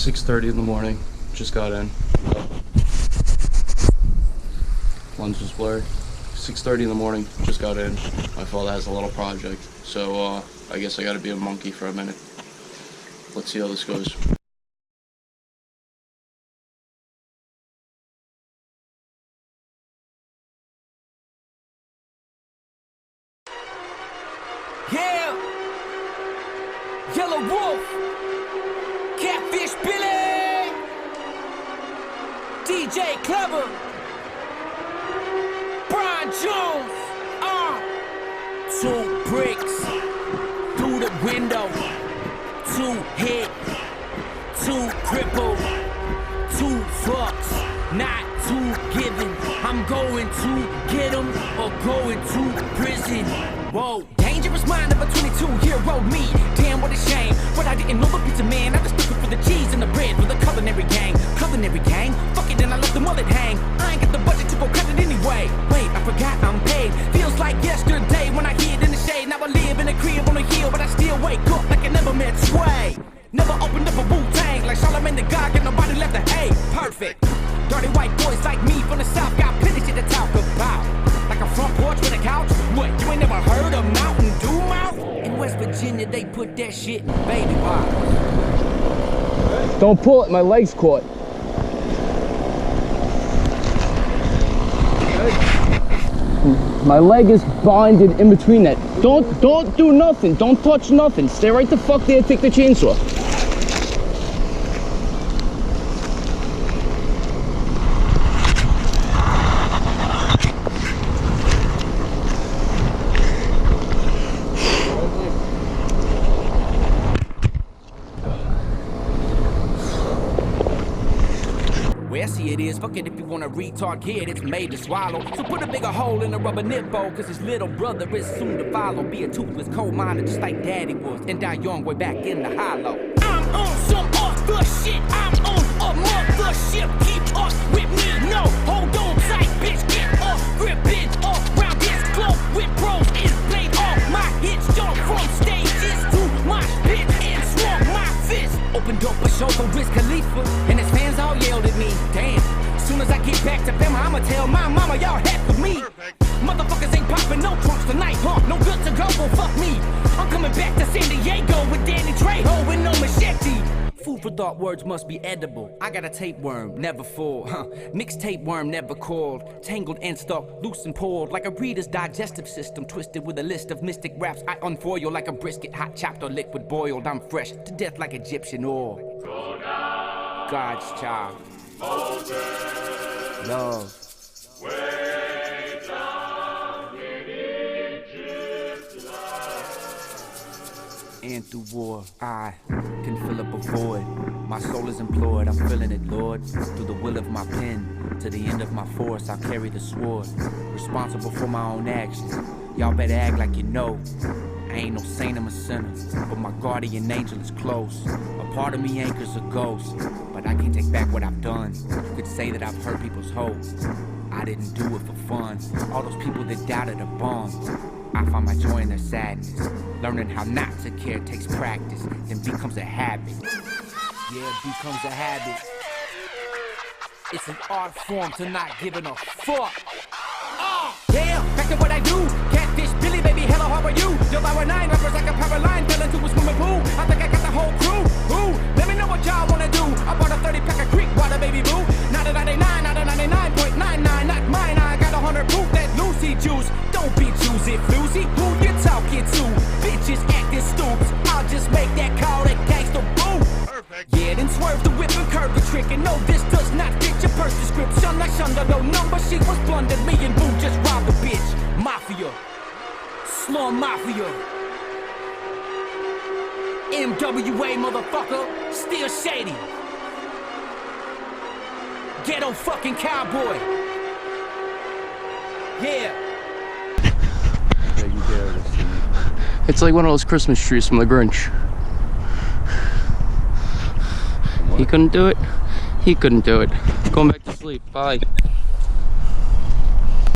6:30 in the morning. Just got in. Lens was blurry. 6:30 in the morning. Just got in. My father has a little project, so I guess I got to be a monkey for a minute. Let's see how this goes. Yeah, Yellow Wolf, Catfish Billy, DJ Clever, Brian Jones, 2 bricks through the window, 2 hit, 2 crippled, 2 fucks, not 2 given. I'm going to get 'em or going to prison. Whoa, dangerous mind of a 22-year-old me. Damn, what a shame. But I didn't know the pizza man. I just looking for the cheese and the bread for the culinary gang. Culinary gang? Fuck it, then I let the mullet hang. I ain't got the budget to go cut it anyway. Wait, I forgot I'm paid. Feels like yesterday when I hid in the shade. Now I live in a crib on a hill, but I still wake up like I never met Sway. Never opened up a Wu-Tang like Charlamagne the God, get nobody left a hey. Perfect. Dirty white boys like me from the South got plenty shit to talk about. Like a front porch with a couch. What, you ain't never heard of Mountain Dew Mouth? In West Virginia, they put that shit in baby bottles. Don't pull it, my leg's caught. My leg is binded in between that. Don't do nothing. Don't touch nothing. Stay right the fuck there, take the chainsaw. See it is, fuck it if you want a retard kid, it's made to swallow. So put a bigger hole in a rubber nip bowl, cause his little brother is soon to follow. Be a toothless coal miner just like daddy was, and die young way back in the hollow. I'm on some other shit, I'm on a mothership, keep up with me, no, hold on tight, bitch, get up, gripping up round this globe with bros, it's played off, my hits jump from stages to my pit and swung my fist. Opened up a show for Wiz Khalifa, and his fans all yelled at me. Damn, soon as I get back to Bama, I'ma tell my mama y'all heck with me. Perfect. Motherfuckers ain't popping no trunks tonight, huh? No good to go, well fuck me. I'm coming back to San Diego with Danny Trejo with no machete. Food for thought, words must be edible. I got a tapeworm, never full, mixtape worm, never called. Tangled and stuck, loose and pulled. Like a reader's digestive system, twisted with a list of mystic raps. I unfoil like a brisket, hot chopped or liquid boiled. I'm fresh to death like Egyptian oil. God's child. Love. Way down in Egypt's life. And through war, I can fill up a void. My soul is implored, I'm feeling it, Lord. Through the will of my pen, to the end of my force, I'll carry the sword. Responsible for my own actions. Y'all better act like you know. I ain't no saint, I'm a sinner, but my guardian angel is close. A part of me anchors a ghost, but I can't take back what I've done. You could say that I've hurt people's hope. I didn't do it for fun. All those people that doubted are bummed. I find my joy in their sadness. Learning how not to care takes practice, then becomes a habit. Yeah, it becomes a habit. It's an art form to not giving a fuck. Yeah, back to what I do. Catfish Billy, baby, hello, how are you? Yo, I 9 rappers like a power line, fell into a swimming pool. I think I got the whole crew. Ooh, let me know what y'all wanna do. I bought a 30 pack of Creek water, baby boo. Not a 99, not a 99.99, not mine. I got 100 proof that Lucy juice. Don't be choosy, floozy. Who you talking to? Bitches acting stoops. I'll just make that call, that gangsta boo. Perfect. Yeah, then swerve the whip and curve the trick. And no, this does not fit your purse description. I shunned her, no number. She was blundered. Me and boo just robbed the bitch. Mafia. Slum Mafia. MWA, motherfucker. Still shady. Ghetto fucking cowboy. Yeah. It's like one of those Christmas trees from the Grinch. He couldn't do it. He couldn't do it. Going back to sleep. Bye.